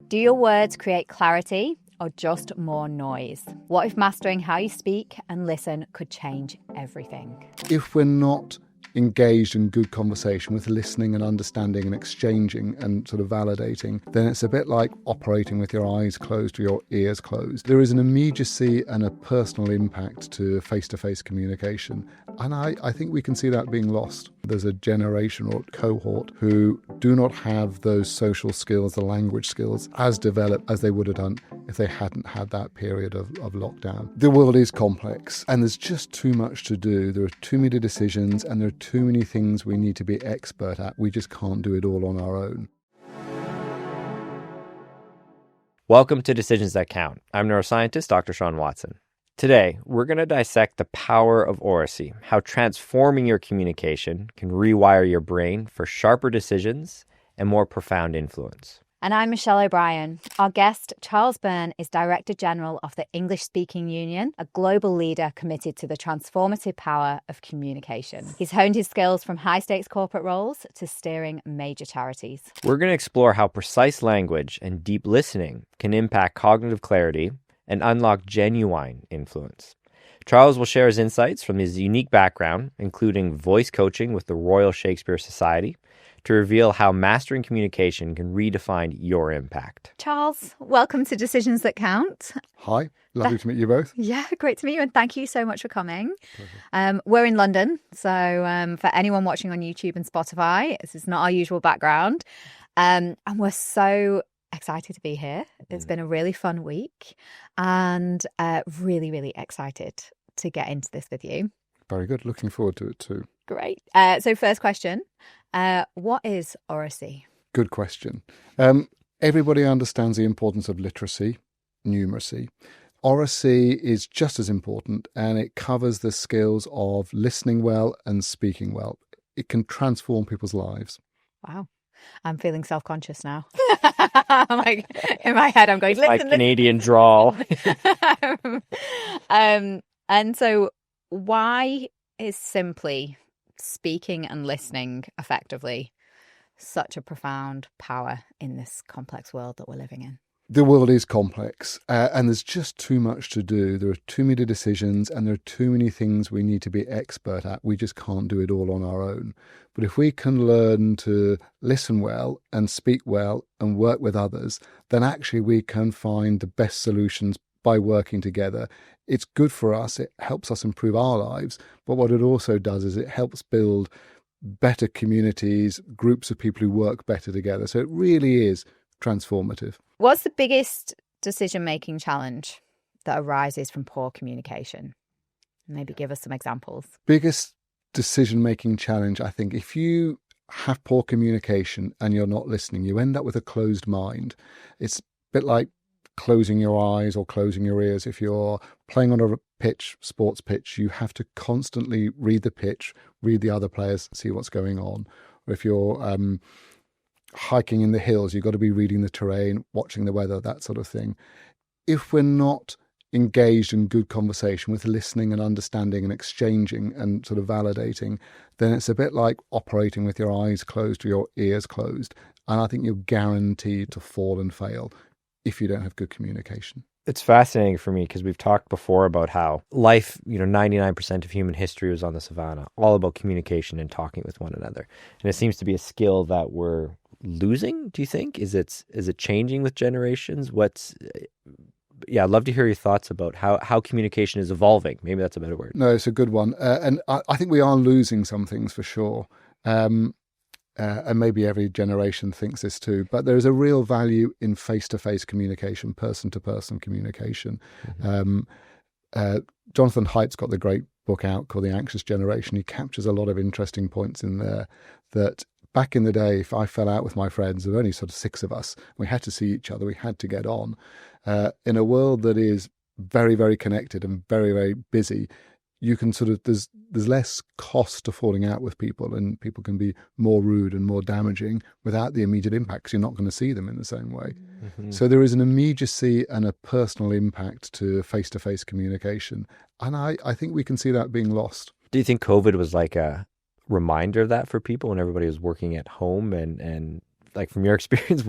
Do your words create clarity or just more noise? What if mastering how you speak and listen could change everything? If we're not engaged in good conversation with listening and understanding and exchanging and sort of validating, then it's a bit like operating with your eyes closed or your ears closed. There is an immediacy and a personal impact to face-to-face communication. And I think we can see that being lost. There's a generation or cohort who do not have those social skills, the language skills, as developed as they would have done if they hadn't had that period of lockdown. The world is complex and there's just too much to do. There are too many decisions and there are too many things we need to be expert at. We just can't do it all on our own. Welcome to Decisions That Count. I'm neuroscientist Dr. Shawn Watson. Today, we're going to dissect the power of Oracy, how transforming your communication can rewire your brain for sharper decisions and more profound influence. And I'm Michelle O'Brien. Our guest, Charles Byrne, is Director General of the English Speaking Union, a global leader committed to the transformative power of communication. He's honed his skills from high-stakes corporate roles to steering major charities. We're going to explore how precise language and deep listening can impact cognitive clarity and unlock genuine influence. Charles will share his insights from his unique background, including voice coaching with the Royal Shakespeare Society, to reveal how mastering communication can redefine your impact. Charles, welcome to Decisions That Count. Hi, lovely to meet you both. Yeah, great to meet you, and thank you so much for coming. We're in London, so for anyone watching on YouTube and Spotify, this is not our usual background, and we're so excited to be here. It's been a really fun week and really, really excited to get into this with you. Very good. Looking forward to it too. Great. So first question, what is Oracy? Good question. Everybody understands the importance of literacy, numeracy. Oracy is just as important, and it covers the skills of listening well and speaking well. It can transform people's lives. Wow. I'm feeling self-conscious now. I'm like, in my head, I'm going, listen. Like Canadian drawl. And so why is simply speaking and listening effectively such a profound power in this complex world that we're living in? The world is complex and there's just too much to do. There are too many decisions and there are too many things we need to be expert at. We just can't do it all on our own. But if we can learn to listen well and speak well and work with others, then actually we can find the best solutions by working together. It's good for us. It helps us improve our lives. But what it also does is it helps build better communities, groups of people who work better together. So it really is transformative. What's the biggest decision-making challenge that arises from poor communication? Maybe give us some examples. Biggest decision-making challenge, I think, if you have poor communication and you're not listening, you end up with a closed mind. It's a bit like closing your eyes or closing your ears. If you're playing on a pitch, sports pitch, you have to constantly read the pitch, read the other players, see what's going on. Or if you're hiking in the hills, you've got to be reading the terrain, watching the weather, that sort of thing. If we're not engaged in good conversation with listening and understanding and exchanging and sort of validating, then it's a bit like operating with your eyes closed or your ears closed. And I think you're guaranteed to fall and fail if you don't have good communication. It's fascinating for me because we've talked before about how life, 99% of human history was on the savannah, all about communication and talking with one another. And it seems to be a skill that we're losing, do you think? Is it changing with generations? I'd love to hear your thoughts about how communication is evolving. Maybe that's a better word. No, it's a good one. And I think we are losing some things for sure. And maybe every generation thinks this too, but there is a real value in face-to-face communication, person-to-person communication. Mm-hmm. Jonathan Haidt's got the great book out called The Anxious Generation. He captures a lot of interesting points in there that back in the day, if I fell out with my friends, there were only sort of 6 of us, we had to see each other, we had to get on. In a world that is very, very connected and very, very busy, you can there's less cost to falling out with people, and people can be more rude and more damaging without the immediate impact because you're not going to see them in the same way. Mm-hmm. So there is an immediacy and a personal impact to face-to-face communication. And I think we can see that being lost. Do you think COVID was like a reminder of that for people when everybody was working at home? And like from your experience,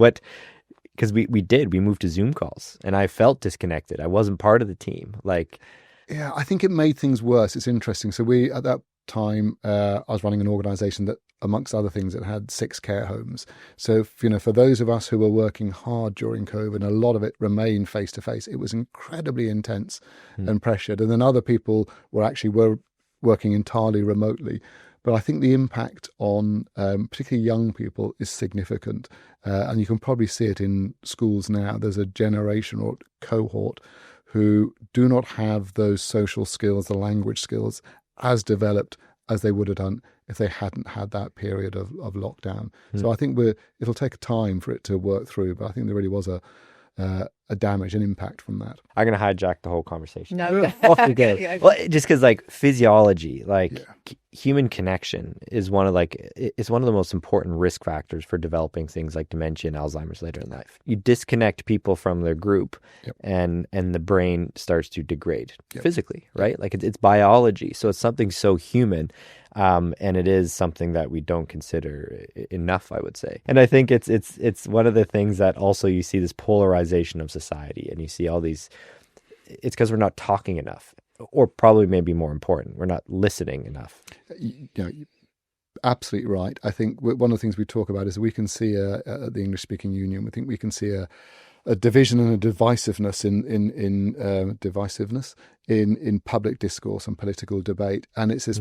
because we moved to Zoom calls, and I felt disconnected. I wasn't part of the team. Like, yeah, I think it made things worse. It's interesting. So we, at that time, I was running an organization that, amongst other things, it had 6 care homes. So, for those of us who were working hard during COVID, a lot of it remained face to face. It was incredibly intense and pressured. And then other people were working entirely remotely. But I think the impact on particularly young people is significant. And you can probably see it in schools now. There's a generation or cohort who do not have those social skills, the language skills, as developed as they would have done if they hadn't had that period of lockdown. So I think it'll take time for it to work through, but I think there really was a damage, an impact from that. I'm going to hijack the whole conversation. No. Off you go. Well, just because physiology, human connection is one of the most important risk factors for developing things like dementia and Alzheimer's later in life. You disconnect people from their group, and the brain starts to degrade physically, right? Like it's biology. So it's something so human. And it is something that we don't consider enough, I would say. And I think it's one of the things that also you see this polarization of society, and you see all these. It's because we're not talking enough, or probably maybe more important, we're not listening enough. You're absolutely right. I think one of the things we talk about is we can see at the English Speaking Union, we think we can see a division and a divisiveness in public discourse and political debate, and it's this.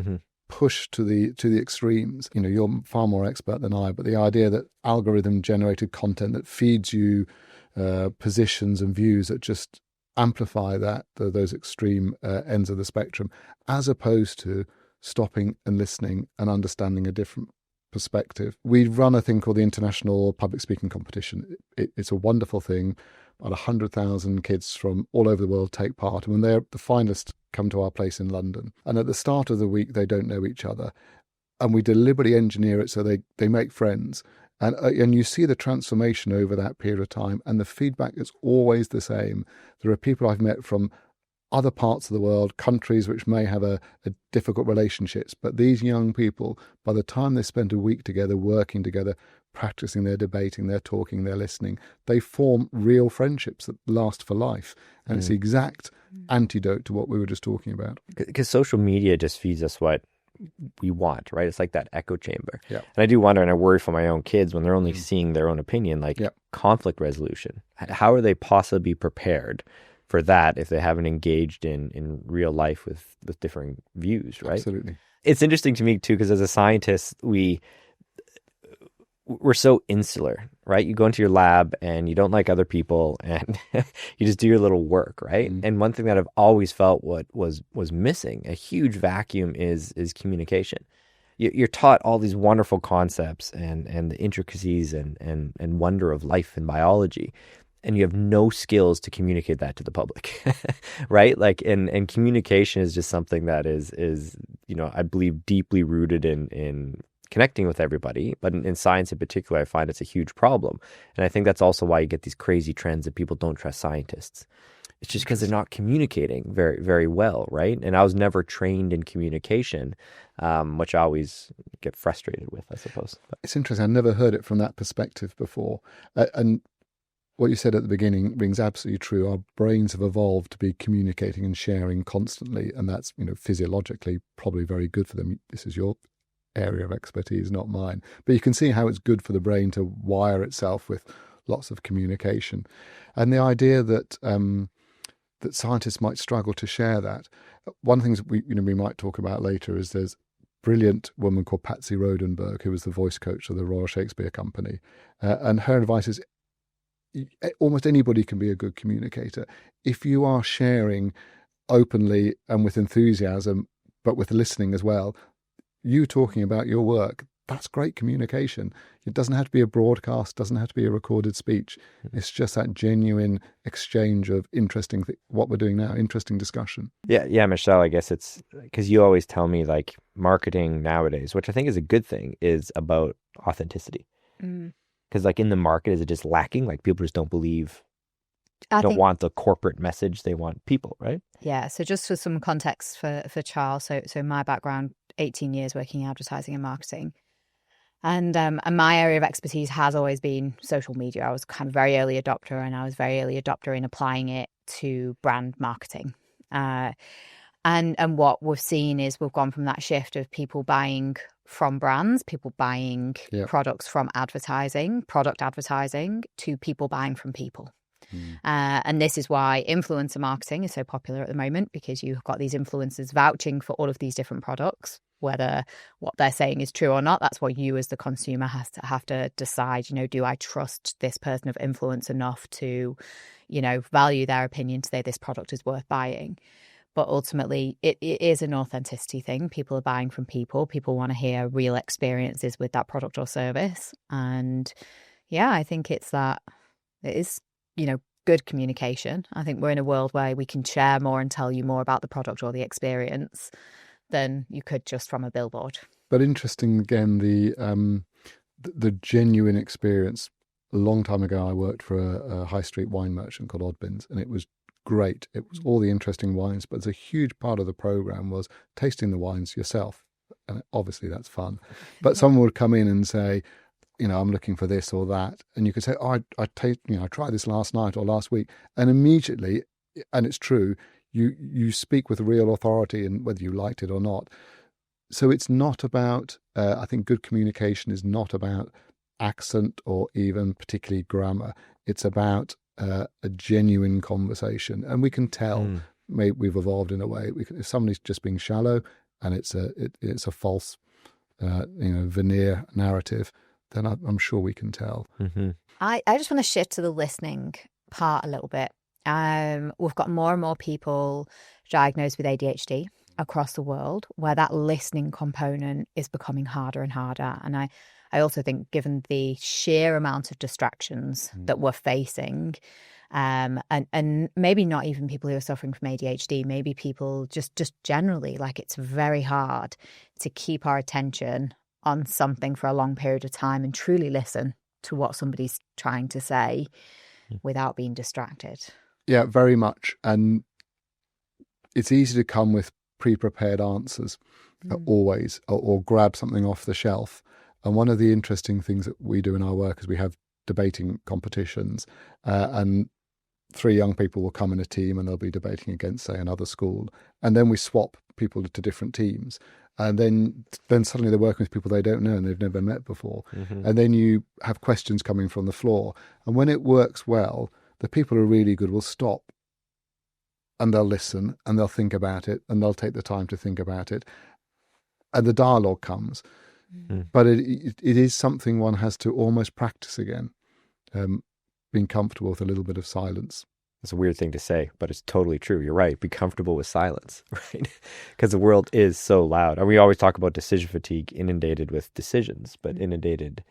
Push to the extremes. You're far more expert than I, but the idea that algorithm generated content that feeds you positions and views that just amplify those extreme ends of the spectrum, as opposed to stopping and listening and understanding a different perspective. We run a thing called the International Public Speaking Competition. It's a wonderful thing. About 100,000 kids from all over the world take part, and when they're the finalists come to our place in London, and at the start of the week they don't know each other, and we deliberately engineer it so they make friends, and you see the transformation over that period of time, and the feedback is always the same. There are people I've met from other parts of the world, countries which may have a difficult relationships, but these young people, by the time they spend a week together, working together, practicing their debating, their talking, their listening, they form real friendships that last for life. And it's the exact antidote to what we were just talking about. Because social media just feeds us what we want, right? It's like that echo chamber. Yeah. And I do wonder, and I worry for my own kids when they're only seeing their own opinion, conflict resolution. How are they possibly prepared for that if they haven't engaged in real life with differing views, right? Absolutely. It's interesting to me too, because as a scientist, we're so insular, right? You go into your lab and you don't like other people, and you just do your little work, right? And one thing that I've always felt was missing, a huge vacuum, is communication. You're taught all these wonderful concepts and the intricacies and wonder of life and biology, and you have no skills to communicate that to the public, right? And communication is just something that is I believe deeply rooted in connecting with everybody, but in science in particular, I find it's a huge problem. And I think that's also why you get these crazy trends that people don't trust scientists. It's just because they're not communicating very, very well, right? And I was never trained in communication, which I always get frustrated with, I suppose. It's interesting. I never heard it from that perspective before. And what you said at the beginning rings absolutely true. Our brains have evolved to be communicating and sharing constantly, and that's physiologically probably very good for them. This is your area of expertise, not mine. But you can see how it's good for the brain to wire itself with lots of communication. And the idea that that scientists might struggle to share that. One of the things we might talk about later is there's a brilliant woman called Patsy Rodenberg, who was the voice coach of the Royal Shakespeare Company. And her advice is almost anybody can be a good communicator. If you are sharing openly and with enthusiasm, but with listening as well, you talking about your work, that's great communication. It doesn't have to be a broadcast, doesn't have to be a recorded speech. It's just that genuine exchange of what we're doing now, interesting discussion. Yeah, Michelle, I guess it's because you always tell me marketing nowadays, which I think is a good thing, is about authenticity. Because in the market, is it just lacking? People just don't believe, don't want the corporate message. They want people, right? Yeah. So just for some context for Charles, so my background, 18 years working in advertising and marketing. And my area of expertise has always been social media. I was kind of very early adopter, and I was very early adopter in applying it to brand marketing. And what we've seen is we've gone from that shift of people buying from brands, people buying products from advertising, product advertising, to people buying from people. And this is why influencer marketing is so popular at the moment, because you've got these influencers vouching for all of these different products, whether what they're saying is true or not. That's what you as the consumer have to decide, do I trust this person of influence enough to, value their opinion to say this product is worth buying. But ultimately, it is an authenticity thing. People are buying from people. People want to hear real experiences with that product or service. And yeah, I think it is, good communication. I think we're in a world where we can share more and tell you more about the product or the experience than you could just from a billboard. But interesting again, the genuine experience. A long time ago, I worked for a high street wine merchant called Oddbins, and it was great. It was all the interesting wines, but a huge part of the program was tasting the wines yourself, and obviously that's fun. But someone would come in and say, I'm looking for this or that, and you could say, "Oh, I tried this last night or last week," and immediately, and it's true, you speak with real authority, and whether you liked it or not. So it's not about. I think good communication is not about accent or even particularly grammar. It's about a genuine conversation, and we can tell. We've evolved in a way. If somebody's just being shallow and it's a false, veneer narrative, then I'm sure we can tell. Mm-hmm. I just want to shift to the listening part a little bit. We've got more and more people diagnosed with ADHD across the world, where that listening component is becoming harder and harder. And I also think, given the sheer amount of distractions that we're facing, and maybe not even people who are suffering from ADHD, maybe people just generally, like, it's very hard to keep our attention on something for a long period of time and truly listen to what somebody's trying to say without being distracted. Yeah, very much. And it's easy to come with pre-prepared answers always, or grab something off the shelf. And one of the interesting things that we do in our work is we have debating competitions, and 3 young people will come in a team and they'll be debating against, say, another school. And then we swap people to different teams. And then suddenly they're working with people they don't know and they've never met before. Mm-hmm. And then you have questions coming from the floor. And when it works well, the people who are really good will stop and they'll listen and they'll think about it and they'll take the time to think about it. And the dialogue comes. Mm-hmm. But it is something one has to almost practice again, being comfortable with a little bit of silence. It's a weird thing to say, but it's totally true. You're right. Be comfortable with silence, right? Because the world is so loud. And we always talk about decision fatigue, inundated with decisions, but inundated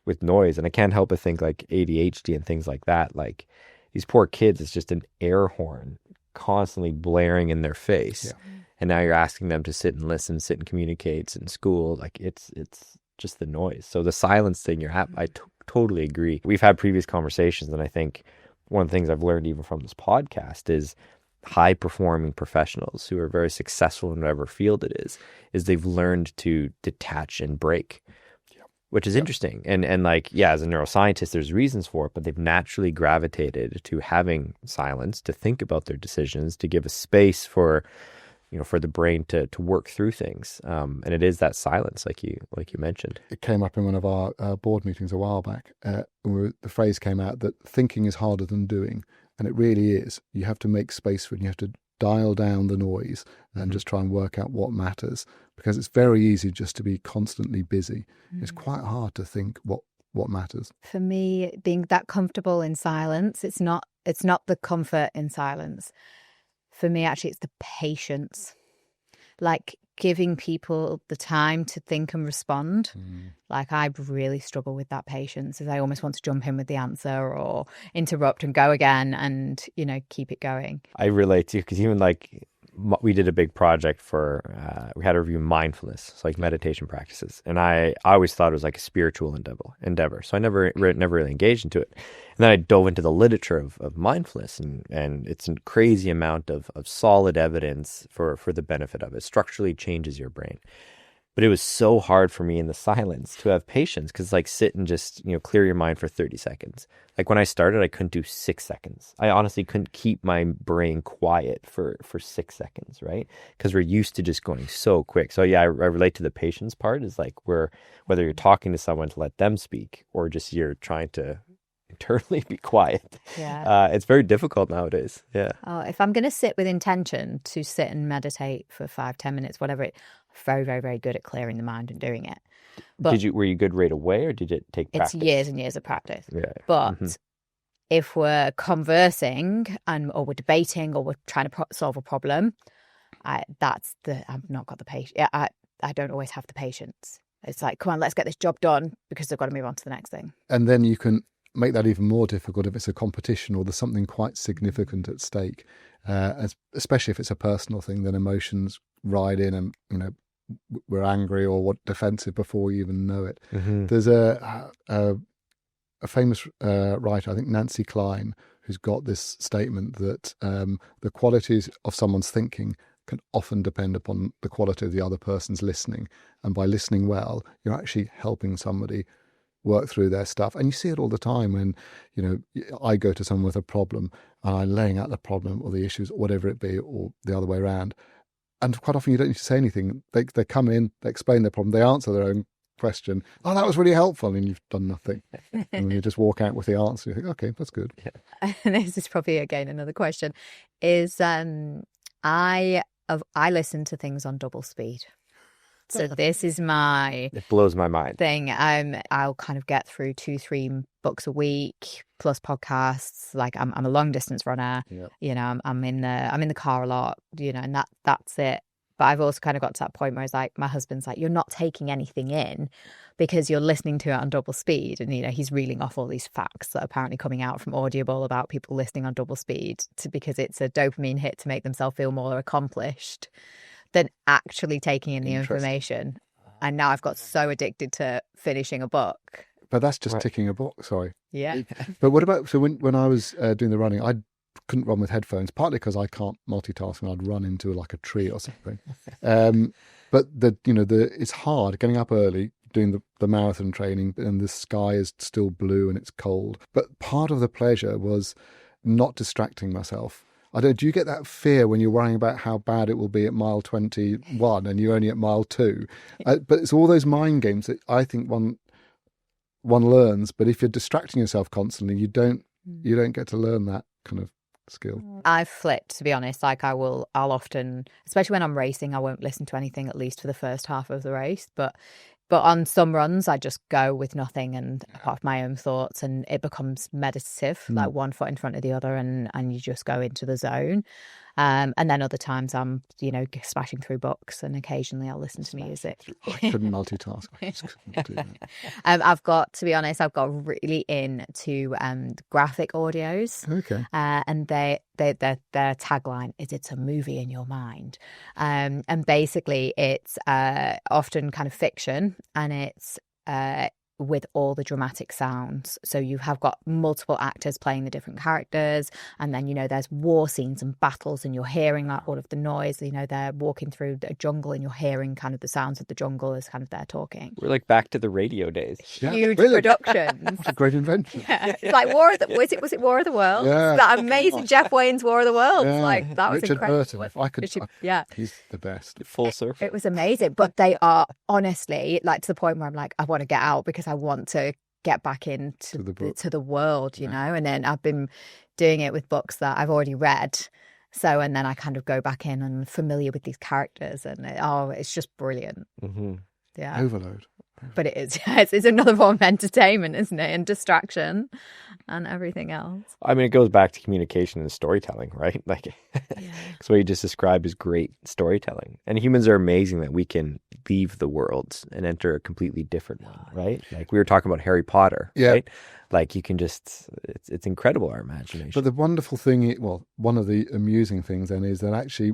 with noise. And I can't help but think, like, ADHD and things like that, like these poor kids, it's just an air horn constantly blaring in their face. Yeah. And now you're asking them to sit and listen, sit and communicate in school. Like, it's just the noise. So the silence thing I totally agree. We've had previous conversations, and I think one of the things I've learned even from this podcast is high-performing professionals who are very successful in whatever field it is they've learned to detach and break, which is interesting. And like, yeah, as a neuroscientist, there's reasons for it, but they've naturally gravitated to having silence, to think about their decisions, to give a space for the brain to work through things. And it is that silence, like you mentioned. It came up in one of our board meetings a while back. The phrase came out that thinking is harder than doing. And it really is. You have to make space for it. You have to dial down the noise and just try and work out what matters, because it's very easy just to be constantly busy. It's quite hard to think what matters. For me, being that comfortable in silence, it's not the comfort in silence. For me, actually, it's the patience, like giving people the time to think and respond. Like, I really struggle with that patience, as I almost want to jump in with the answer or interrupt and go again and, keep it going. I relate to you, because even like we did a big project for, we had to review mindfulness, so like meditation practices. And I always thought it was like a spiritual endeavor. So I never really engaged into it. And then I dove into the literature of mindfulness, and it's a crazy amount of solid evidence for the benefit of it. Structurally changes your brain. But it was so hard for me in the silence to have patience, because like sit and just, clear your mind for 30 seconds. Like when I started, I couldn't do 6 seconds. I honestly couldn't keep my brain quiet for 6 seconds, right? Because we're used to just going so quick. So yeah, I relate to the patience part, is like whether you're talking to someone to let them speak or just you're trying to internally be quiet. Yeah. It's very difficult nowadays. Yeah. Oh, if I'm going to sit with intention to sit and meditate for 5-10 minutes, whatever, very, very, very good at clearing the mind and doing it. But Were you good right away, or did it take practice? It's years and years of practice. Yeah. But if we're conversing or we're debating or we're trying to solve a problem, I've not got the patience. I don't always have the patience. It's like, come on, let's get this job done, because they've got to move on to the next thing. And then you can make that even more difficult if it's a competition or there's something quite significant at stake, especially if it's a personal thing. Then emotions ride in, and we're angry or defensive before you even know it. There's a famous writer, I think Nancy Klein, who's got this statement that the qualities of someone's thinking can often depend upon the quality of the other person's listening, and by listening well, you're actually helping somebody work through their stuff. And you see it all the time when I go to someone with a problem and I'm laying out the problem or the issues, whatever it be, or the other way around, and quite often you don't need to say anything. They come in, they explain their problem, they answer their own question. Oh, that was really helpful, and you've done nothing. And you just walk out with the answer. You think, okay, that's good. Yeah. And this is probably again another question: is I listen to things on double speed. So this is it blows my mind thing. I'll kind of get through 2-3 books a week plus podcasts. Like I'm a long distance runner. Yeah. I'm in the car a lot. And that's it. But I've also kind of got to that point where it's like, my husband's like, you're not taking anything in because you're listening to it on double speed. And, he's reeling off all these facts that are apparently coming out from Audible about people listening on double speed because it's a dopamine hit to make themselves feel more accomplished than actually taking in the information. And now I've got so addicted to finishing a book. But that's just ticking a box, sorry. Yeah. But what about, so when I was doing the running, I couldn't run with headphones, partly because I can't multitask and I'd run into like a tree or something. But it's hard getting up early, doing the marathon training, and the sky is still blue and it's cold. But part of the pleasure was not distracting myself. Do you get that fear when you're worrying about how bad it will be at mile 21 and you're only at mile 2? But it's all those mind games that I think one learns. But if you're distracting yourself constantly, you don't get to learn that kind of skill. I've flipped, to be honest. Like I'll often, especially when I'm racing, I won't listen to anything, at least for the first half of the race. But on some runs, I just go with nothing and have my own thoughts, and it becomes meditative, like one foot in front of the other, and you just go into the zone. And then other times I'm, smashing through books, and occasionally I'll listen to music. I couldn't multitask. I just couldn't do that. To be honest, I've got really into graphic audios. Okay. And their tagline is "It's a movie in your mind," and basically it's often kind of fiction, and it's with all the dramatic sounds. So you have got multiple actors playing the different characters, and then there's war scenes and battles, and you're hearing like all of the noise. They're walking through a jungle, and you're hearing kind of the sounds of the jungle as kind of they're talking. We're like back to the radio days. Huge productions. What a great invention. Yeah. It's like was it War of the Worlds? Yeah. That amazing Jeff Wayne's War of the Worlds. Yeah. Like that was Richard incredible. Burton. He's the best. Full circle. It was amazing. But they are honestly like to the point where I'm like, I want to get out because I want to get back into the world, and then I've been doing it with books that I've already read. So, and then I kind of go back in and familiar with these characters, and it's just brilliant. Mm-hmm. Yeah. Overload. But it is, yes, it's another form of entertainment, isn't it? And distraction and everything else. I mean, it goes back to communication and storytelling, right? Like, because what you just described is great storytelling. And humans are amazing that we can leave the world and enter a completely different one, right? Like we were talking about Harry Potter, right? Like you can just, it's incredible, our imagination. But the wonderful thing, one of the amusing things then is that actually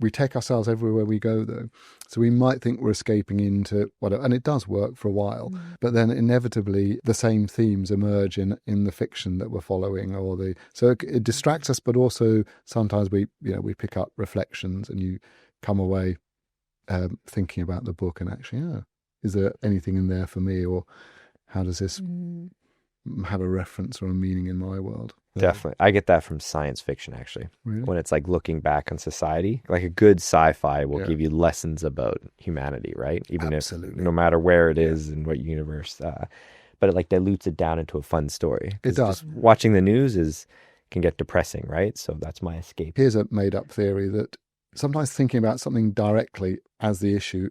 we take ourselves everywhere we go though. So we might think we're escaping into whatever, and it does work for a while, but then inevitably the same themes emerge in the fiction that we're following so it distracts us, but also sometimes we pick up reflections and you come away thinking about the book and actually, is there anything in there for me, or how does this have a reference or a meaning in my world? Definitely. I get that from science fiction, actually. Really? When it's like looking back on society, like a good sci-fi will Yeah. give you lessons about humanity, right? Even Absolutely. if no matter where it is and what universe, but it like dilutes it down into a fun story. 'Cause It does. just watching the news can get depressing, right? So that's my escape. Here's a made-up theory that sometimes thinking about something directly as the issue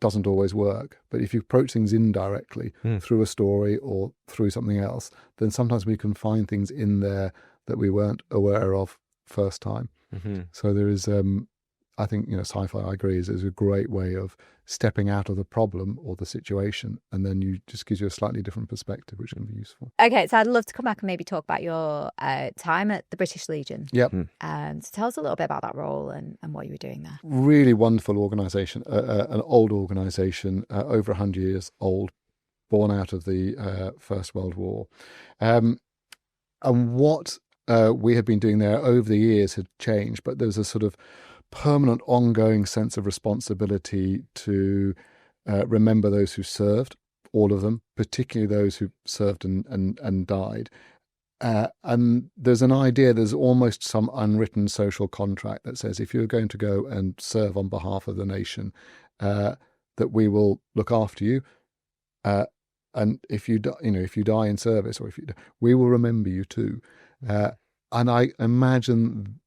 doesn't always work. But if you approach things indirectly through a story or through something else, then sometimes we can find things in there that we weren't aware of first time. Mm-hmm. So there is, I think, sci-fi, I agree, is a great way of stepping out of the problem or the situation, and then you just gives you a slightly different perspective, which can be useful. Okay, so I'd love to come back and maybe talk about your time at the British Legion. Yep. So tell us a little bit about that role and what you were doing there. Really wonderful organisation, an old organisation, over 100 years old, born out of the First World War. And what we had been doing there over the years had changed, but there was a sort of permanent, ongoing sense of responsibility to remember those who served, all of them, particularly those who served and died. And there's an idea, there's almost some unwritten social contract that says if you're going to go and serve on behalf of the nation, that we will look after you. And if you die in service, or we will remember you too. And I imagine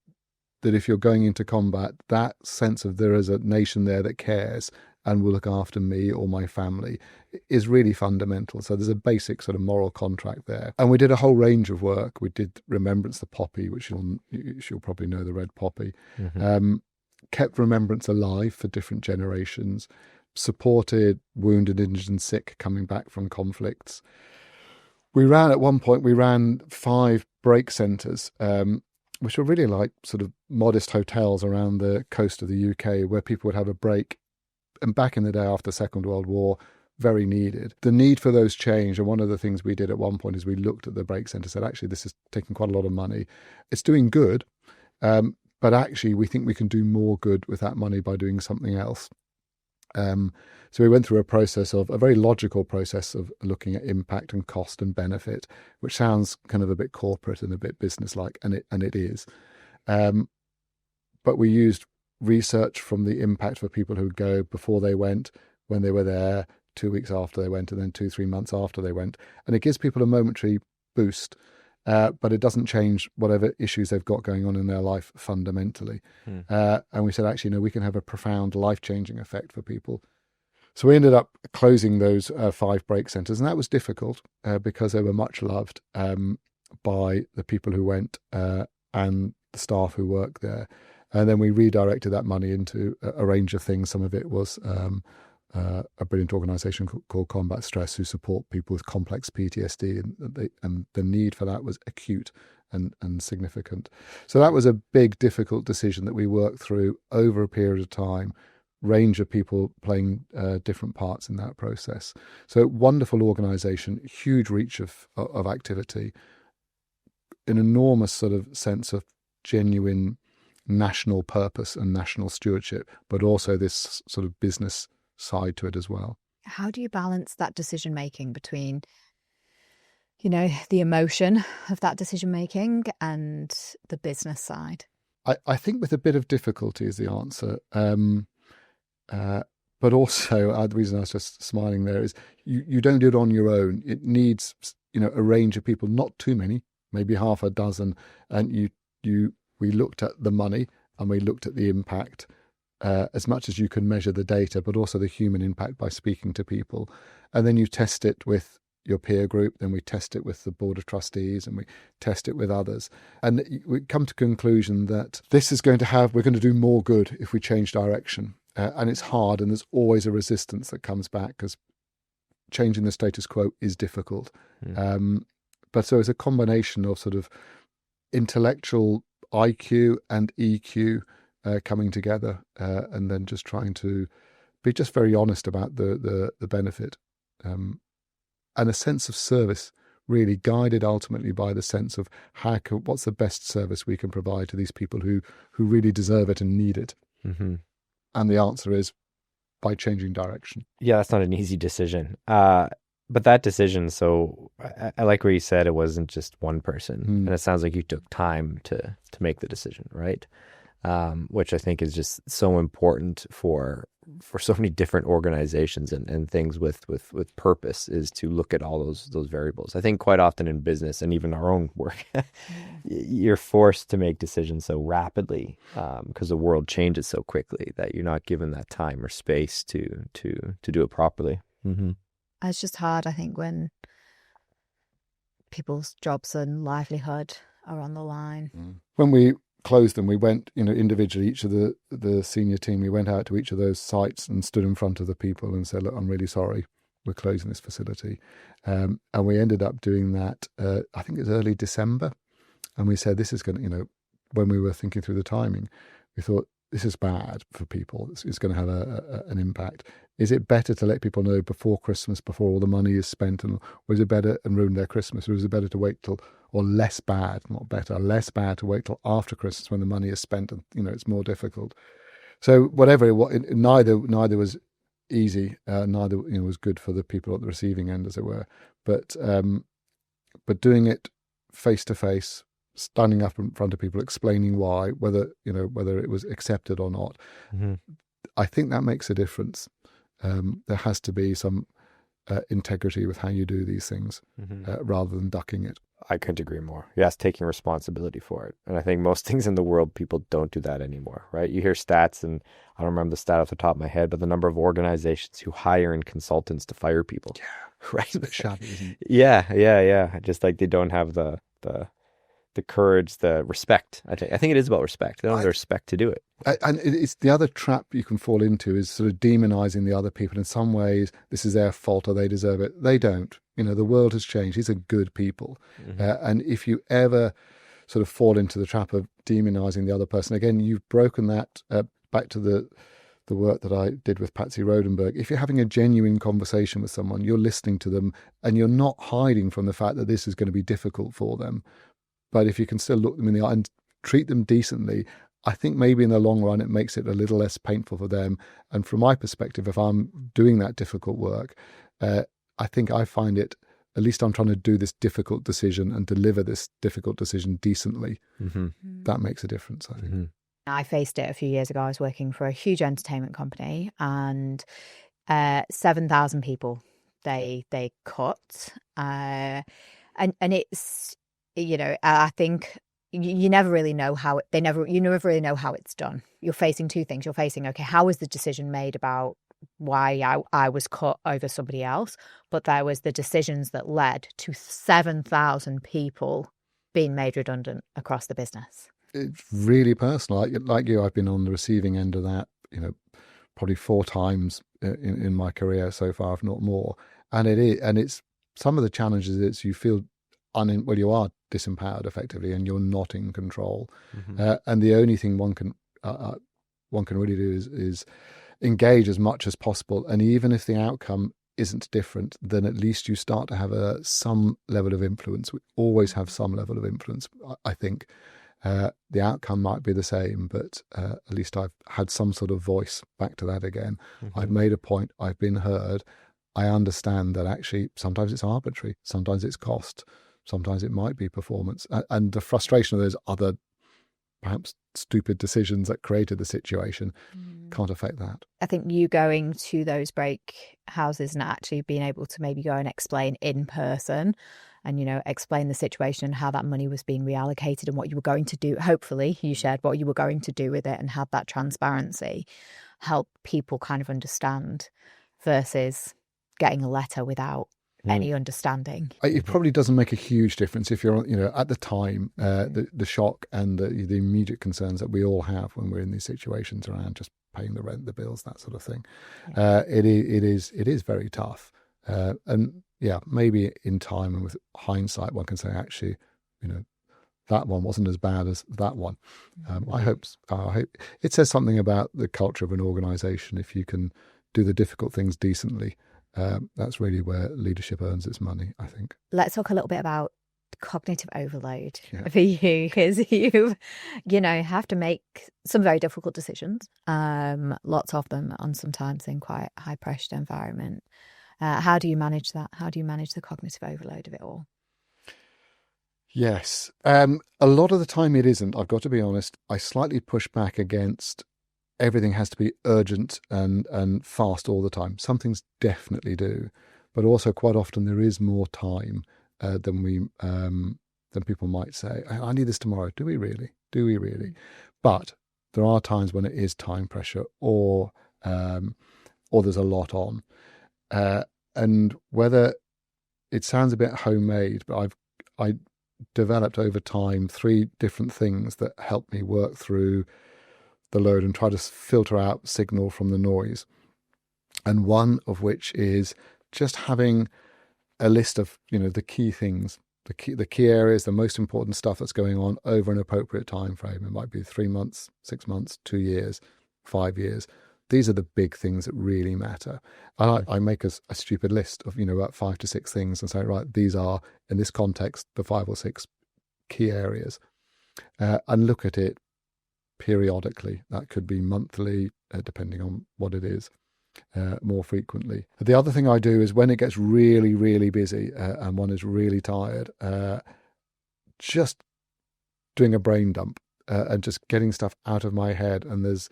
that if you're going into combat, that sense of there is a nation there that cares and will look after me or my family is really fundamental. So there's a basic sort of moral contract there. And we did a whole range of work. We did Remembrance the Poppy, which you'll probably know, the red poppy. Mm-hmm. Kept remembrance alive for different generations, supported wounded, injured and sick coming back from conflicts. At one point, we ran 5 break centres, which were really like sort of modest hotels around the coast of the UK where people would have a break. And back in the day after the Second World War, very needed. The need for those changed. And one of the things we did at one point is we looked at the break centre and said, actually, this is taking quite a lot of money. It's doing good, but actually we think we can do more good with that money by doing something else. So we went through a very logical process of looking at impact and cost and benefit, which sounds kind of a bit corporate and a bit business-like, and it is. But we used research from the impact for people who would go before they went, when they were there, 2 weeks after they went, and then 2-3 months after they went. And it gives people a momentary boost, but it doesn't change whatever issues they've got going on in their life fundamentally. And we said, actually, no, we can have a profound life-changing effect for people. So we ended up closing those 5 break centres, and that was difficult because they were much loved by the people who went and the staff who worked there. And then we redirected that money into a range of things. Some of it was a brilliant organisation called Combat Stress, who support people with complex PTSD, and the need for that was acute and significant. So that was a big, difficult decision that we worked through over a period of time, range of people playing different parts in that process. So wonderful organisation, huge reach of activity, an enormous sort of sense of genuine national purpose and national stewardship, but also this sort of business side to it as well. How do you balance that decision making between, the emotion of that decision making and the business side? I think with a bit of difficulty is the answer. But also, the reason I was just smiling there is you don't do it on your own. It needs, a range of people, not too many, maybe half a dozen. And we looked at the money and we looked at the impact as much as you can measure the data, but also the human impact by speaking to people. And then you test it with your peer group, then we test it with the board of trustees, and we test it with others. And we come to the conclusion that we're going to do more good if we change direction. And it's hard, and there's always a resistance that comes back because changing the status quo is difficult. But so it's a combination of sort of intellectual IQ and EQ coming together, and then just trying to be just very honest about the benefit, and a sense of service, really guided ultimately by the sense of what's the best service we can provide to these people who really deserve it and need it. Mm-hmm. And the answer is by changing direction. Yeah, that's not an easy decision. But that decision, so I like where you said it wasn't just one person, and it sounds like you took time to make the decision, right? Which I think is just so important for so many different organizations and things with purpose, is to look at all those variables. I think quite often in business and even our own work, you're forced to make decisions so rapidly because the world changes so quickly that you're not given that time or space to do it properly. Mm-hmm. It's just hard, I think, when people's jobs and livelihood are on the line. When we closed them, we went, individually, each of the senior team, we went out to each of those sites and stood in front of the people and said, look, I'm really sorry, we're closing this facility. And we ended up doing that, I think it was early December. And we said, this is going to, when we were thinking through the timing, we thought, this is bad for people. It's going to have an impact. Is it better to let people know before Christmas, before all the money is spent, or is it better and ruin their Christmas? Or is it better to wait till, or less bad, not better, less bad to wait till after Christmas when the money is spent and, it's more difficult. So whatever, neither was easy, neither, was good for the people at the receiving end, as it were. But doing it face to face, standing up in front of people, explaining why, whether it was accepted or not, I think that makes a difference. There has to be some integrity with how you do these things, rather than ducking it. I couldn't agree more. Yes, taking responsibility for it. And I think most things in the world, people don't do that anymore, right? You hear stats, and I don't remember the stat off the top of my head, but the number of organizations who hire in consultants to fire people. Yeah, right? It's a bit shabby, isn't it? Yeah. Just like they don't have the courage, the respect. I think it is about respect. They don't have the respect to do it. And it's the other trap you can fall into, is sort of demonizing the other people. In some ways, this is their fault or they deserve it. They don't. The world has changed. These are good people. And if you ever sort of fall into the trap of demonizing the other person, again, you've broken that back to the work that I did with Patsy Rodenberg. If you're having a genuine conversation with someone, you're listening to them and you're not hiding from the fact that this is going to be difficult for them. But if you can still look them in the eye and treat them decently, I think maybe in the long run, it makes it a little less painful for them. And from my perspective, if I'm doing that difficult work, I think I find it, at least I'm trying to do this difficult decision and deliver this difficult decision decently. That makes a difference, I think. I faced it a few years ago. I was working for a huge entertainment company, and 7,000 people they cut. And it's, I think you never really know how you never really know how it's done. You're facing two things. You're facing, okay, how was the decision made about why I was cut over somebody else? But there was the decisions that led to 7,000 people being made redundant across the business. It's really personal. Like you, I've been on the receiving end of that, probably 4 times in my career so far, if not more. And it's some of the challenges is you feel you are disempowered effectively, and you're not in control. And the only thing one can really do is engage as much as possible. And even if the outcome isn't different, then at least you start to have some level of influence. We always have some level of influence, I think. The outcome might be the same, but at least I've had some sort of voice back to that again. I've made a point. I've been heard. I understand that actually sometimes it's arbitrary, sometimes it's cost, sometimes it might be performance. And the frustration of those other perhaps stupid decisions that created the situation can't affect that. I think you going to those break houses and actually being able to maybe go and explain in person and, explain the situation and how that money was being reallocated and what you were going to do. Hopefully you shared what you were going to do with it and had that transparency, help people kind of understand, versus getting a letter without any understanding. It probably doesn't make a huge difference if you're, at the time, the shock and the immediate concerns that we all have when we're in these situations around just paying the rent, the bills, that sort of thing. It is very tough. And yeah, maybe in time and with hindsight, one can say, actually, that one wasn't as bad as that one. I hope it says something about the culture of an organization. If you can do the difficult things decently, that's really where leadership earns its money, I think. Let's talk a little bit about cognitive overload for you, because you have to make some very difficult decisions, lots of them, and sometimes in quite high pressure environment. How do you manage that? How do you manage the cognitive overload of it all? Yes. A lot of the time it isn't. I've got to be honest. I slightly push back against everything has to be urgent and fast all the time. Some things definitely do, but also quite often there is more time than people might say. I need this tomorrow. Do we really? Do we really? But there are times when it is time pressure, or there's a lot on, and whether it sounds a bit homemade, but I developed over time 3 different things that help me work through the load and try to filter out signal from the noise. And one of which is just having a list of, the key things, the key areas, the most important stuff that's going on over an appropriate time frame. It might be 3 months, 6 months, 2 years, 5 years. These are the big things that really matter. I make a stupid list of, about 5 to 6 things and say, right, these are, in this context, the 5 or 6 key areas, and look at it periodically. That could be monthly, depending on what it is, more frequently. The other thing I do is when it gets really, really busy and one is really tired, just doing a brain dump and just getting stuff out of my head. And there's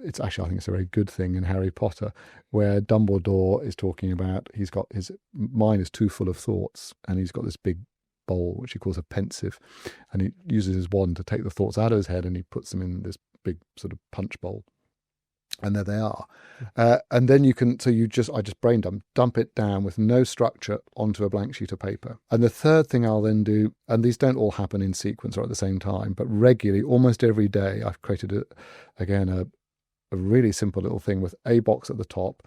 it's actually, I think it's a very good thing in Harry Potter, where Dumbledore is talking about, he's got his mind is too full of thoughts, and he's got this big bowl which he calls a pensieve, and he uses his wand to take the thoughts out of his head and he puts them in this big sort of punch bowl, and there they are. And then I just brain dump it down with no structure onto a blank sheet of paper. And the third thing I'll then do, and these don't all happen in sequence or at the same time, but regularly, almost every day, I've created a really simple little thing with a box at the top,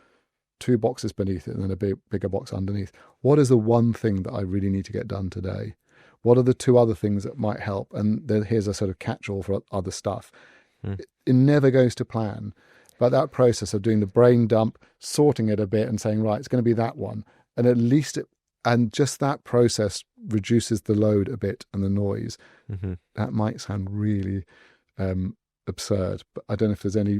2 boxes beneath it, and then a bigger box underneath. What is the one thing that I really need to get done today? What are the 2 other things that might help? And then here's a sort of catch-all for other stuff. It never goes to plan. But that process of doing the brain dump, sorting it a bit and saying, right, it's going to be that one. And at least and just that process reduces the load a bit and the noise. Mm-hmm. That might sound really absurd, but I don't know if there's any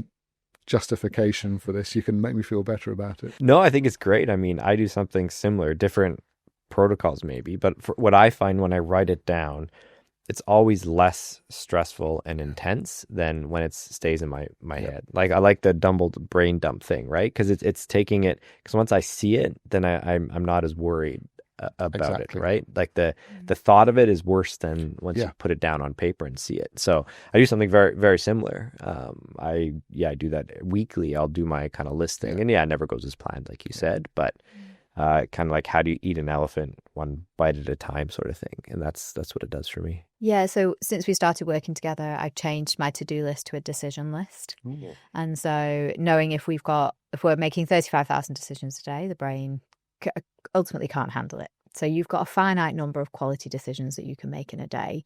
justification for this. You can make me feel better about it. No, I think it's great. I mean, I do something similar, different protocols maybe, but for what I find when I write it down, it's always less stressful and intense than when it stays in my head. Like I like the Dumbledore brain dump thing, right? Because it's taking it, because once I see it, then I'm not as worried about it, right? Like the thought of it is worse than once you put it down on paper and see it. So I do something very, very similar. I do that weekly. I'll do my kind of listing, and it never goes as planned, like you said, but kind of like, how do you eat an elephant one bite at a time, sort of thing. And that's what it does for me. Yeah, so since we started working together, I've changed my to-do list to a decision list. Mm-hmm. And so knowing if we're making 35,000 decisions a day, the brain ultimately can't handle it. So you've got a finite number of quality decisions that you can make in a day.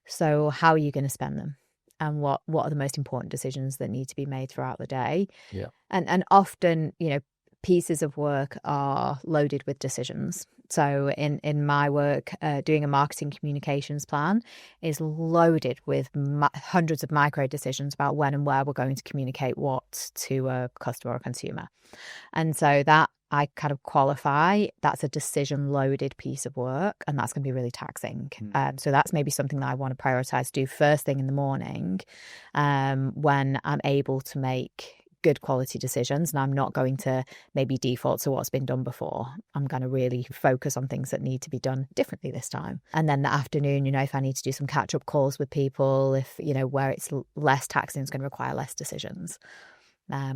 So how are you going to spend them? And what are the most important decisions that need to be made throughout the day? Yeah. And often, pieces of work are loaded with decisions. So in my work, doing a marketing communications plan is loaded with hundreds of micro decisions about when and where we're going to communicate what to a customer or consumer. And so that I kind of qualify, that's a decision loaded piece of work, and that's going to be really taxing. So that's maybe something that I want to prioritize, do first thing in the morning, when I'm able to make good quality decisions, and I'm not going to maybe default to what's been done before. I'm going to really focus on things that need to be done differently this time. And then the afternoon, if I need to do some catch-up calls with people, if where it's less taxing, it's going to require less decisions,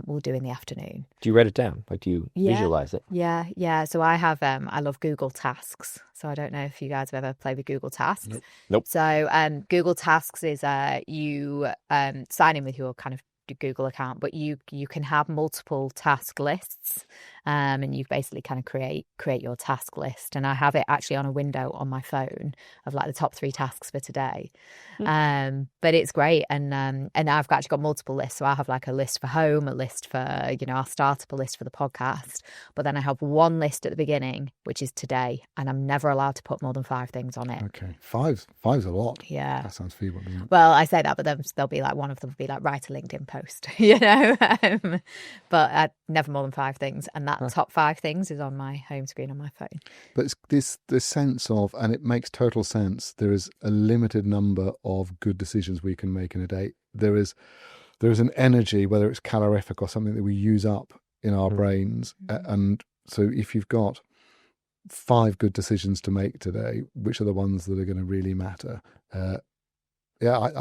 we'll do in the afternoon. Do you write it down? Like, do you visualize it? Yeah. So I have I love Google Tasks. So I don't know if you guys have ever played with Google Tasks. Nope. So Google Tasks is you sign in with your kind of Google account, but you can have multiple task lists, and you basically kind of create your task list. And I have it actually on a window on my phone of like the top 3 tasks for today. But it's great, and I've actually got multiple lists. So I have like a list for home, a list for, I'll start up a list for the podcast, but then I have one list at the beginning, which is today, and I'm never allowed to put more than 5 things on it. Okay, five's a lot. Yeah, that sounds feeble, doesn't it? Well, I say that, but then there'll be like one of them will be like, write a LinkedIn post, but never more than 5 things, and that top 5 things is on my home screen on my phone. But it's this sense of, and it makes total sense, there is a limited number of good decisions we can make in a day. There is an energy, whether it's calorific or something, that we use up in our brains. And so if you've got 5 good decisions to make today, which are the ones that are going to really matter? I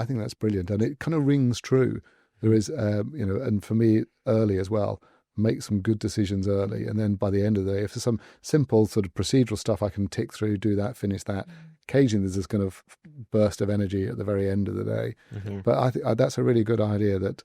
think that's brilliant. And it kind of rings true. There is, and for me, early as well, make some good decisions early. And then by the end of the day, if there's some simple sort of procedural stuff I can tick through, do that, finish that. Occasionally there's this kind of burst of energy at the very end of the day. But I think that's a really good idea, that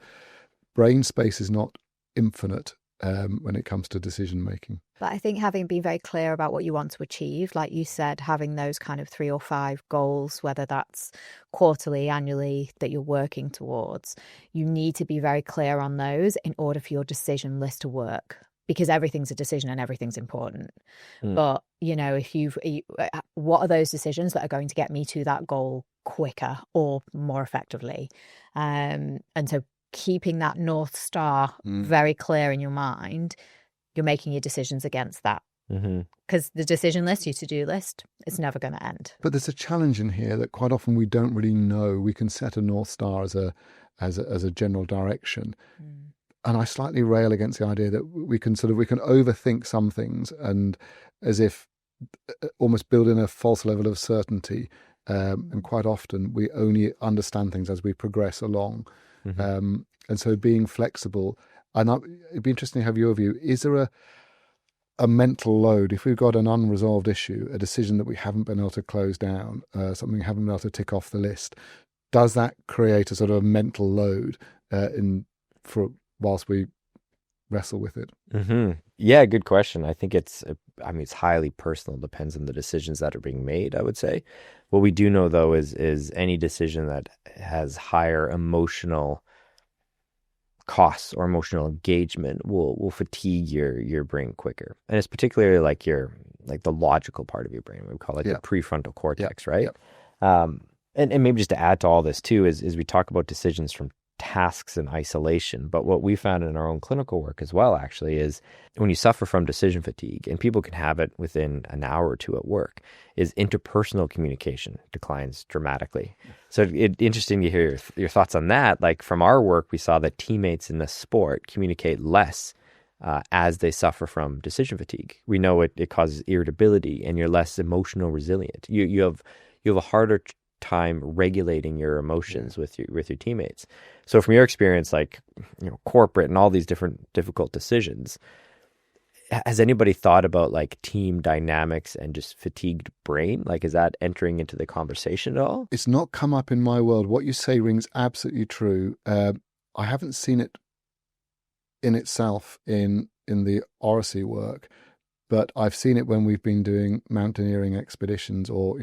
brain space is not infinite when it comes to decision making. But I think having been very clear about what you want to achieve, like you said, having those kind of 3 or 5 goals, whether that's quarterly, annually, that you're working towards, you need to be very clear on those in order for your decision list to work, because everything's a decision and everything's important. But, what are those decisions that are going to get me to that goal quicker or more effectively? And so keeping that North Star very clear in your mind, you're making your decisions against that. Because the decision list, your to-do list, it's never going to end. But there's a challenge in here that quite often we don't really know. We can set a North Star as a general direction. And I slightly rail against the idea that we can overthink some things, and as if almost build in a false level of certainty. And quite often we only understand things as we progress along. And so being flexible, and it'd be interesting to have your view. Is there a mental load if we've got an unresolved issue, a decision that we haven't been able to close down, something we haven't been able to tick off the list? Does that create a sort of mental load whilst we wrestle with it? Yeah, good question. I think it's highly personal. Depends on the decisions that are being made, I would say. What we do know, though, is any decision that has higher emotional costs or emotional engagement will fatigue your brain quicker. And it's particularly like the logical part of your brain. We call it the prefrontal cortex, right? And maybe just to add to all this too is we talk about decisions from tasks in isolation. But what we found in our own clinical work as well, actually, is when you suffer from decision fatigue, and people can have it within an hour or 2 at work, is interpersonal communication declines dramatically. So it's interesting to hear your thoughts on that. Like from our work, we saw that teammates in the sport communicate less as they suffer from decision fatigue. We know it causes irritability, and you're less emotional resilient. You have a harder time regulating your emotions with your teammates. So from your experience, corporate and all these different difficult decisions, has anybody thought about like team dynamics and just fatigued brain? Like, is that entering into the conversation at all? It's not come up in my world. What you say rings absolutely true. I haven't seen it in itself in the Oracy work, but I've seen it when we've been doing mountaineering expeditions or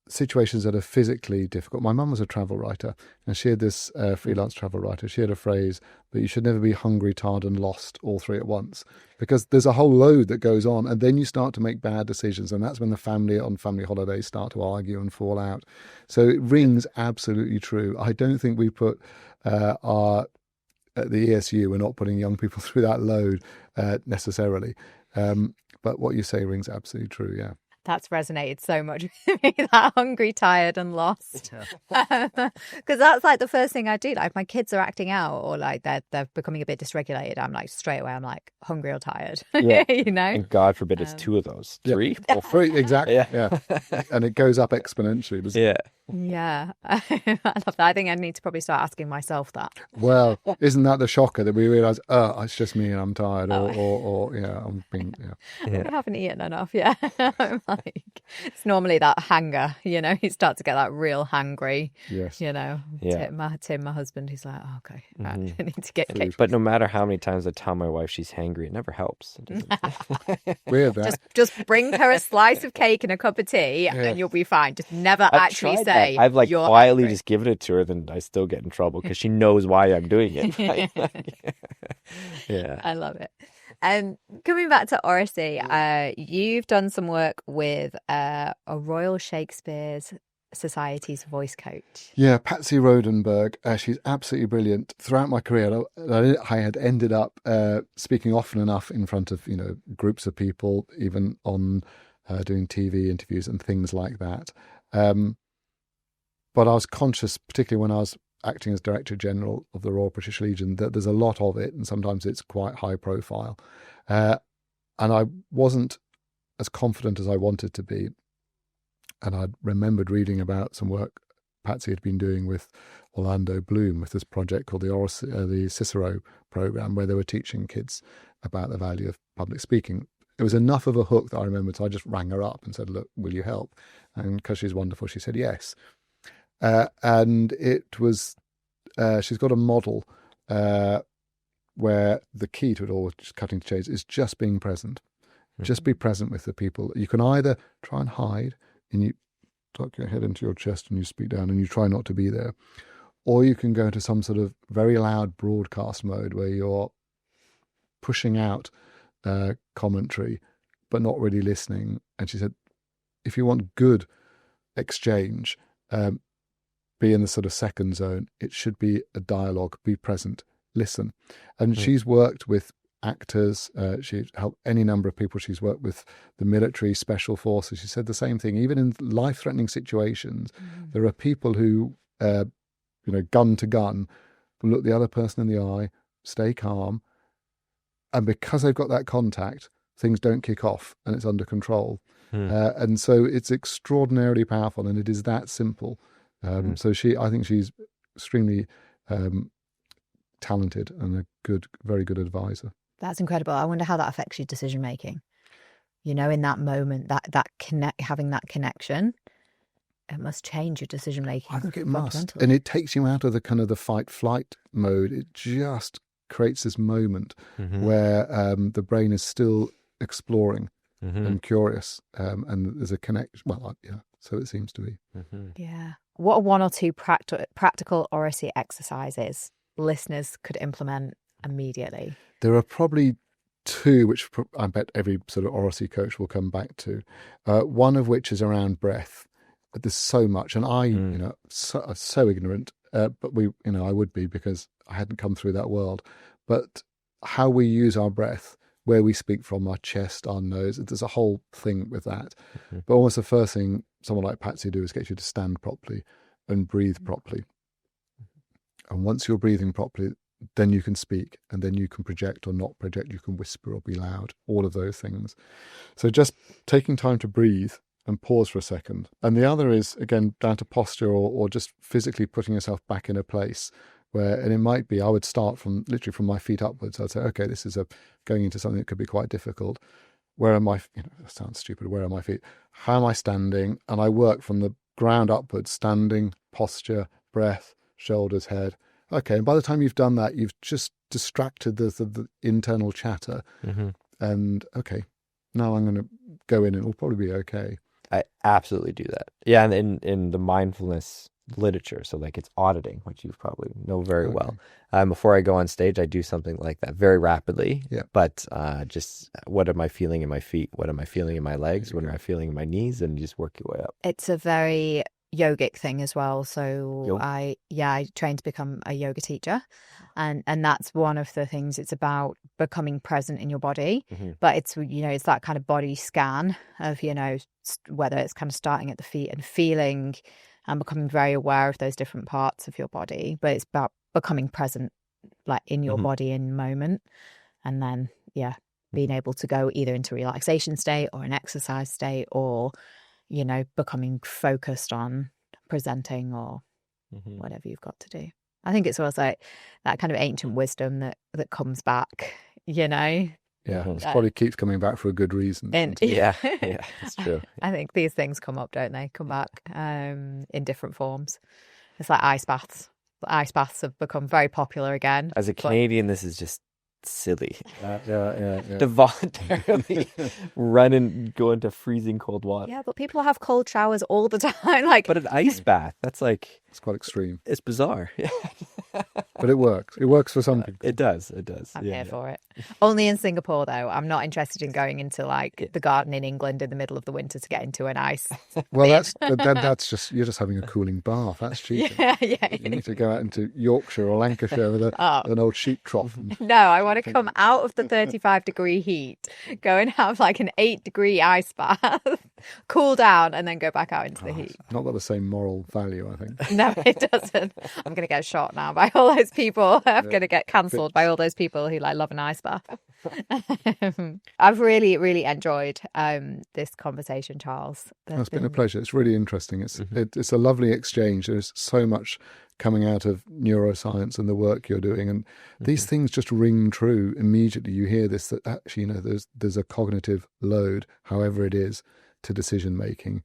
situations that are physically difficult. My mum was a travel writer, and she had this freelance travel writer. She had a phrase that you should never be hungry, tired, and lost all 3 at once, because there's a whole load that goes on, and then you start to make bad decisions, and that's when the family on family holidays start to argue and fall out. So it rings absolutely true. I don't think we put at the ESU, we're not putting young people through that load necessarily. But what you say rings absolutely true, yeah. That's resonated so much with me, that hungry, tired and lost. Because that's like the first thing I do. Like if my kids are acting out or like they're becoming a bit dysregulated, I'm like straight away, I'm like hungry or tired. Yeah. And God forbid it's 2 of those. 3? Or 3, exactly. Yeah. And it goes up exponentially, doesn't it? Yeah. I love that. I think I need to probably start asking myself that. Well, isn't that the shocker that we realise, it's just me and I'm tired, or I'm being, I haven't eaten enough, like, it's normally that hanger, you start to get that real hangry, Yes. Yeah. Tim, my husband, he's like, oh, okay, right, I need to get Food. But no matter how many times I tell my wife she's hangry, it never helps. It doesn't... Weird that. Just bring her a slice of cake and a cup of tea and you'll be fine. Just never I've actually tried say that. I've like you're quietly angry. just given it to her, then I still get in trouble because she knows why I'm doing it. Right? Yeah. I love it. Coming back to Oracy, you've done some work with a Royal Shakespeare's Society's voice coach. Yeah, Patsy Rodenberg. She's absolutely brilliant. Throughout my career, I had ended up speaking often enough in front of groups of people, even on doing TV interviews and things like that. But I was conscious, particularly when I was acting as Director General of the Royal British Legion, that there's a lot of it, and sometimes it's quite high profile. And I wasn't as confident as I wanted to be. And I remembered reading about some work Patsy had been doing with Orlando Bloom with this project called the Cicero program, where they were teaching kids about the value of public speaking. It was enough of a hook that I remembered, so I just rang her up and said, look, will you help? And because she's wonderful, she said yes. And it was, she's got a model where the key to it all, just cutting to chase, is just being present. Just be present with the people. You can either try and hide and you tuck your head into your chest and you speak down and you try not to be there, or you can go into some sort of very loud broadcast mode where you're pushing out commentary but not really listening. And she said, if you want good exchange, be in the sort of second zone. It should be a dialogue. Be present, listen. And she's worked with actors. She's helped any number of people. She's worked with the military, special forces. She said the same thing. Even in life-threatening situations, there are people who, gun to gun, will look the other person in the eye, stay calm, and because they've got that contact, things don't kick off and it's under control. And so it's extraordinarily powerful, and it is that simple. So I think she's extremely talented and a very good advisor. That's incredible. I wonder how that affects your decision making. In that moment, having that connection, it must change your decision making. I think it must, and it takes you out of the kind of the fight flight mode. It just creates this moment where the brain is still exploring and curious, and there's a connection. Well, yeah, so it seems to be. Yeah. What are one or two practical Oracy exercises listeners could implement immediately? There are probably two, which I bet every sort of Oracy coach will come back to. One of which is around breath. There's so much, and I, so ignorant, but I would be because I hadn't come through that world. But how we use our breath, where we speak from, our chest, our nose, there's a whole thing with that. But almost the first thing someone like Patsy do is get you to stand properly and breathe properly. And once you're breathing properly, then you can speak, and then you can project or not project. You can whisper or be loud, all of those things. So just taking time to breathe and pause for a second. And the other is, again, down to posture or just physically putting yourself back in a place where, and it might be, I would start from my feet upwards. I'd say, okay, this is going into something that could be quite difficult. Where am I, that sounds stupid, where are my feet? How am I standing? And I work from the ground upwards, standing, posture, breath, shoulders, head. Okay, and by the time you've done that, you've just distracted the internal chatter. And okay, now I'm going to go in and it'll probably be okay. I absolutely do that. Yeah, and in the mindfulness literature, so like it's auditing, which you probably know very well. Before I go on stage, I do something like that very rapidly. Yeah. But just what am I feeling in my feet? What am I feeling in my legs? What am I feeling in my knees? And you just work your way up. It's a very yogic thing as well. So I trained to become a yoga teacher, and that's one of the things. It's about becoming present in your body, but it's it's that kind of body scan of whether it's kind of starting at the feet and feeling and becoming very aware of those different parts of your body, but it's about becoming present, like in your body in the moment, and then being able to go either into relaxation state or an exercise state, or becoming focused on presenting or whatever you've got to do. I think it's also that kind of ancient wisdom that comes back, Yeah, it probably keeps coming back for a good reason. And Yeah, it's true. I think these things come up, don't they? Come back in different forms. It's like ice baths. Ice baths have become very popular again. As a Canadian, this is just silly. Yeah. To voluntarily run and go into freezing cold water. Yeah, but people have cold showers all the time. Like, But an ice bath, that's like, It's quite extreme, it's bizarre. but it works. It works for some people. It does. I'm here for it. Only in Singapore, though. I'm not interested in going into like the garden in England in the middle of the winter to get into an ice. Well, that's just you're just having a cooling bath. That's cheating. Yeah. You need to go out into Yorkshire or Lancashire with an old sheep trough. No, I want to come out of the 35-degree heat, go and have like an 8-degree ice bath, cool down, and then go back out into the heat. Not got the same moral value, I think. No, it doesn't. I'm going to get shot now by all those people. I'm going to get cancelled by all those people who like love an ice bath. I've really, really enjoyed this conversation, Charles. It's been a pleasure. It's really interesting. It's a lovely exchange. There's so much coming out of neuroscience and the work you're doing, and these things just ring true immediately. You hear this, that actually, there's a cognitive load, however it is, to decision making.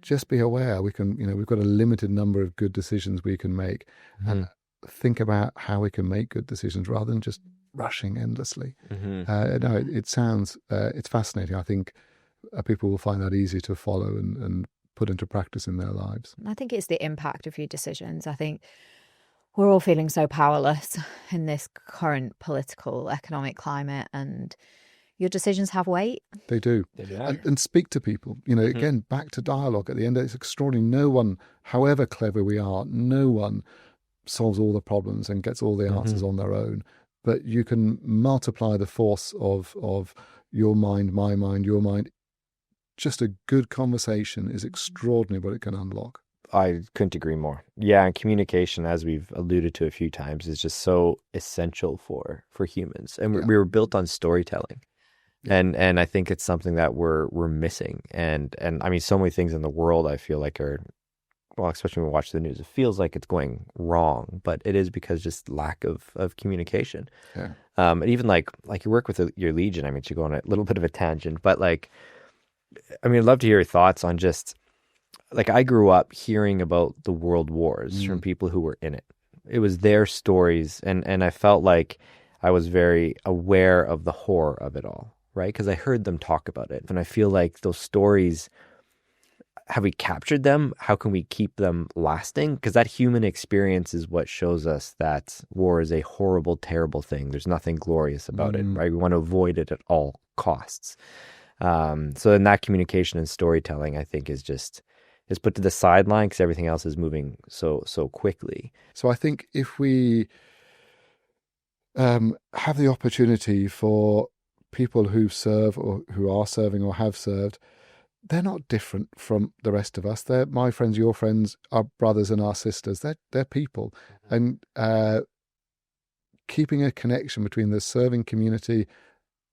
Just be aware we've got a limited number of good decisions we can make, and think about how we can make good decisions rather than just rushing endlessly. No, it sounds it's fascinating. I think people will find that easy to follow and put into practice in their lives. I think it's the impact of your decisions. I think we're all feeling so powerless in this current political, economic climate, and your decisions have weight. They do. And speak to people. Again, back to dialogue at the end. It's extraordinary. No one, however clever we are, no one solves all the problems and gets all the answers on their own. But you can multiply the force of your mind, my mind, your mind. Just a good conversation is extraordinary what it can unlock. I couldn't agree more. Yeah, and communication, as we've alluded to a few times, is just so essential for humans. And we were built on storytelling. And I think it's something that we're missing. And I mean, so many things in the world I feel like are, well, especially when we watch the news, it feels like it's going wrong, but it is because just lack of communication. Yeah. And even like you work with your Legion, I mean, to go on a little bit of a tangent, but like, I mean, I'd love to hear your thoughts on just, like, I grew up hearing about the world wars from people who were in it. It was their stories, and I felt like I was very aware of the horror of it all, right? Because I heard them talk about it, and I feel like those stories, have we captured them? How can we keep them lasting? Because that human experience is what shows us that war is a horrible, terrible thing. There's nothing glorious about it, right? We want to avoid it at all costs. So in that communication and storytelling, I think is put to the sideline because everything else is moving so quickly. So I think if we have the opportunity for people who serve or who are serving or have served, they're not different from the rest of us. They're my friends, your friends, our brothers and our sisters. They're people. And keeping a connection between the serving community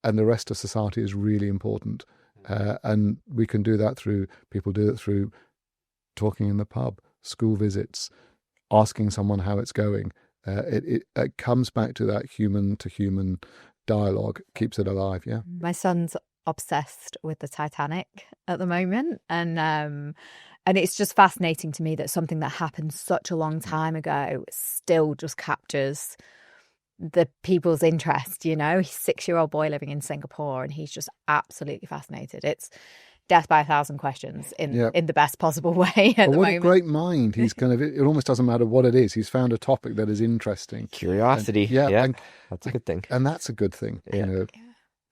and the rest of society is really important. And we can do that people do it through talking in the pub, school visits, asking someone how it's going. It comes back to that human-to-human dialogue, keeps it alive, yeah. My son's obsessed with the Titanic at the moment, and it's just fascinating to me that something that happened such a long time ago still just captures the people's interest. He's a 6-year-old boy living in Singapore, and he's just absolutely fascinated. It's death by 1,000 questions in the best possible way at the moment. A great mind. He's it almost doesn't matter what it is. He's found a topic that is interesting. Curiosity. And that's a good thing. And that's a good thing, Yeah.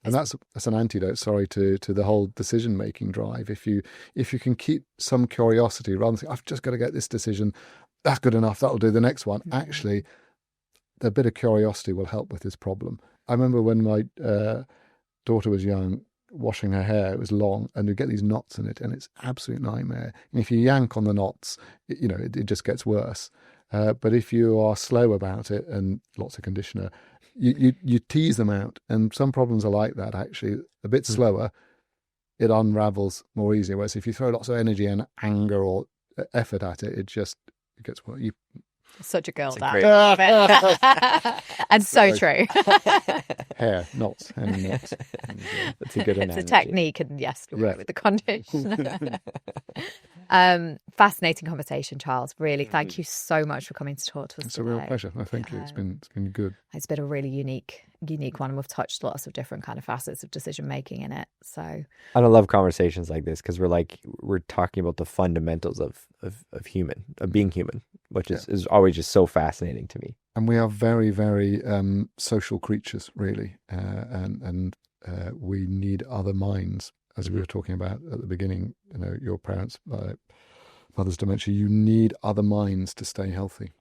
And that's an antidote, to the whole decision-making drive. If you can keep some curiosity rather than think, I've just got to get this decision, that's good enough, that'll do the next one. Actually, the bit of curiosity will help with this problem. I remember when my daughter was young, washing her hair, it was long, and you get these knots in it, and it's absolute nightmare. And if you yank on the knots, it just gets worse. But if you are slow about it and lots of conditioner, you tease them out. And some problems are like that, actually. A bit slower, it unravels more easily. Whereas if you throw lots of energy and anger or effort at it, it gets worse. Such a girl, It's a Dad. great- Love it. And so true. Hair, knots, and knots. That's a good It's analogy. a technique, and yes, you're right Yes. with the condition. Fascinating conversation, Charles. Really, thank you so much for coming to talk to us. It's a real today. pleasure. No, thank you. It's been good. It's been a really unique one, and we've touched lots of different kind of facets of decision making in it. So, And I love conversations like this because we're talking about the fundamentals of being human, which is always just so fascinating to me. And we are very, very social creatures, really, and we need other minds. As we were talking about at the beginning, your parents, mother's dementia. You need other minds to stay healthy.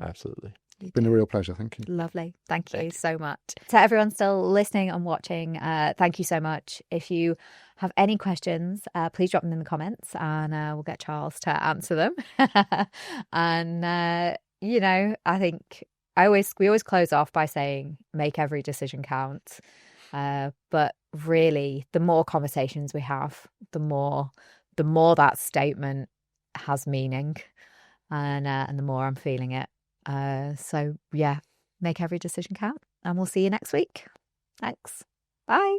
Absolutely. It's been a real pleasure. Thank you. Lovely. Thank you so much. To everyone still listening and watching, thank you so much. If you have any questions, please drop them in the comments, and we'll get Charles to answer them. And I think we always close off by saying make every decision count. But really, the more conversations we have, the more that statement has meaning, and the more I'm feeling it. So yeah, make every decision count, and we'll see you next week. Thanks. Bye.